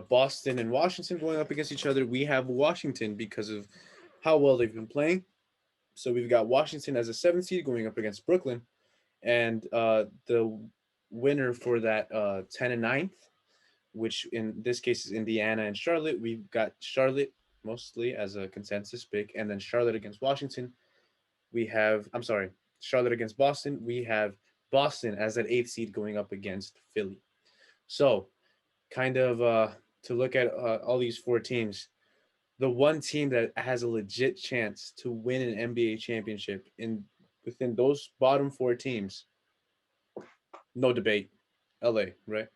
Boston and Washington going up against each other. We have Washington because of how well they've been playing. So we've got Washington as a 7th seed going up against Brooklyn. And the winner for that 10 and 9th, which in this case is Indiana and Charlotte, we've got Charlotte mostly as a consensus pick, and then Charlotte against Washington. Charlotte against Boston. We have Boston as an eighth seed going up against Philly. So, kind of to look at all these four teams, the one team that has a legit chance to win an NBA championship within those bottom four teams, no debate, LA, right?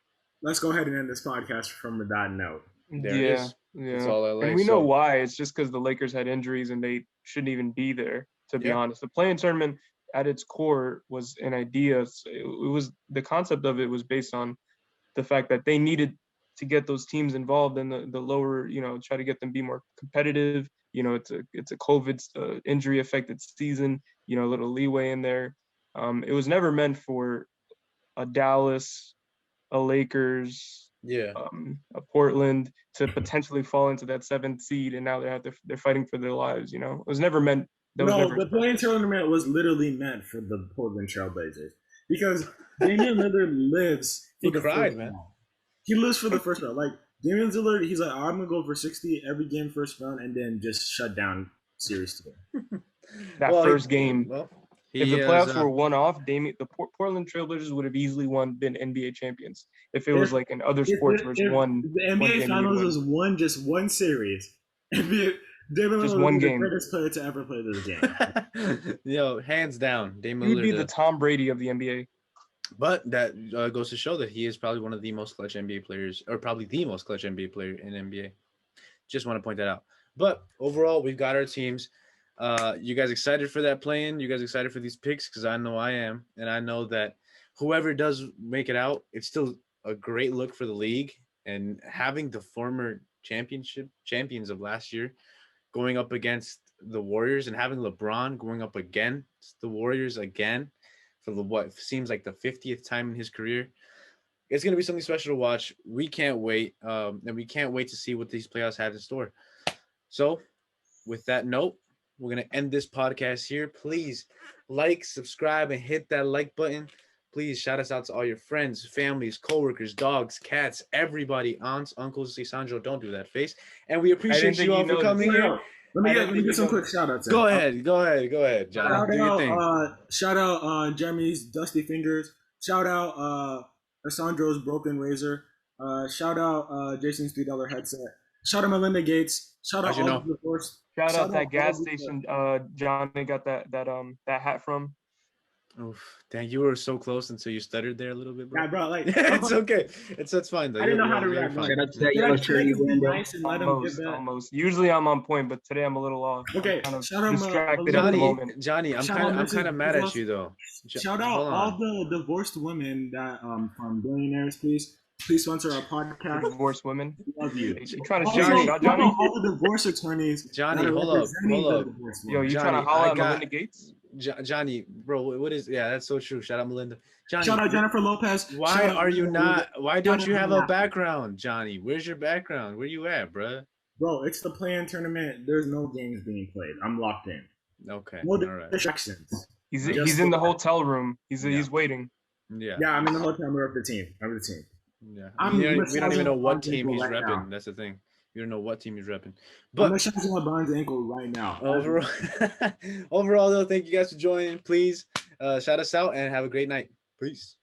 Let's go ahead and end this podcast from that note. There it is. It's Yeah. all LA. And we know why. It's just because the Lakers had injuries and they shouldn't even be there, to be honest. The play-in tournament at its core was an idea. It was the concept of it was based on the fact that they needed to get those teams involved in the lower, try to get them be more competitive. It's a COVID injury affected season, a little leeway in there. It was never meant for a Dallas, a Lakers, a Portland to potentially fall into that seventh seed, and now they're fighting for their lives. It was never meant. The play-in tournament was literally meant for the Portland Trailblazers because Damian Lillard lives. He cried, man. He lives for the first round. Like Damian Lillard, he's like, I'm gonna go for 60 every game first round, and then just shut down series 2. First game. Well, if the playoffs were one off, the Portland Trailblazers would have easily been NBA champions. If it was like in other sports where it's one. The NBA Finals was just one series. Damian Lillard was the greatest player to ever play this game. Yo, hands down, Damian Lillard. He'd be the Tom Brady of the NBA. But that goes to show that he is probably one of the most clutch NBA players, or probably the most clutch NBA player in NBA. Just want to point that out. But overall, we've got our teams. You guys excited for that play-in? You guys excited for these picks? Because I know I am. And I know that whoever does make it out, it's still a great look for the league. And having the former champions of last year going up against the Warriors and having LeBron going up against the Warriors again for what seems like the 50th time in his career. It's going to be something special to watch. We can't wait. And we can't wait to see what these playoffs have in store. So with that note, we're going to end this podcast here. Please like, subscribe, and hit that like button. Please shout us out to all your friends, families, coworkers, dogs, cats, everybody, aunts, uncles. Lisandro, don't do that face. And we appreciate you all for coming here. Let me get some quick shout outs. Go ahead, John. Do your thing. Shout out Jeremy's Dusty Fingers. Shout out Alessandro's Broken Razor. Shout out Jason's $3 headset. Shout out Melinda Gates. Shout out all the divorce. Shout out that gas station Johnny got that hat from. Oof, dang, you were so close until you stuttered there a little bit, bro. Yeah, bro, like it's okay. That's fine though. I didn't know how to react. Almost. Usually I'm on point, but today I'm a little off. Okay, shout out Johnny. I'm kind of mad at you though. Shout out all the divorced women that from billionaires, please sponsor our podcast. Divorced women. We love you. You trying to shout Johnny? All the divorce attorneys. Johnny, hold up. Yo, you trying to holler at Melinda Gates? Johnny, bro, what is? Yeah, that's so true. Shout out Melinda. Johnny, shout out Jennifer Lopez. Why don't you have a background, Johnny? Where's your background? Where you at, bro? Bro, it's the play-in tournament. There's no games being played. I'm locked in. Okay. No distractions. He's in the hotel room. He's waiting. Yeah. Yeah, I'm in the hotel room of the team. Yeah. We don't even know what team he's repping. Now. That's the thing. You don't know what team he's repping. But I'm massaging LeBron's ankle right now. Overall, though, thank you guys for joining. Please shout us out and have a great night. Peace.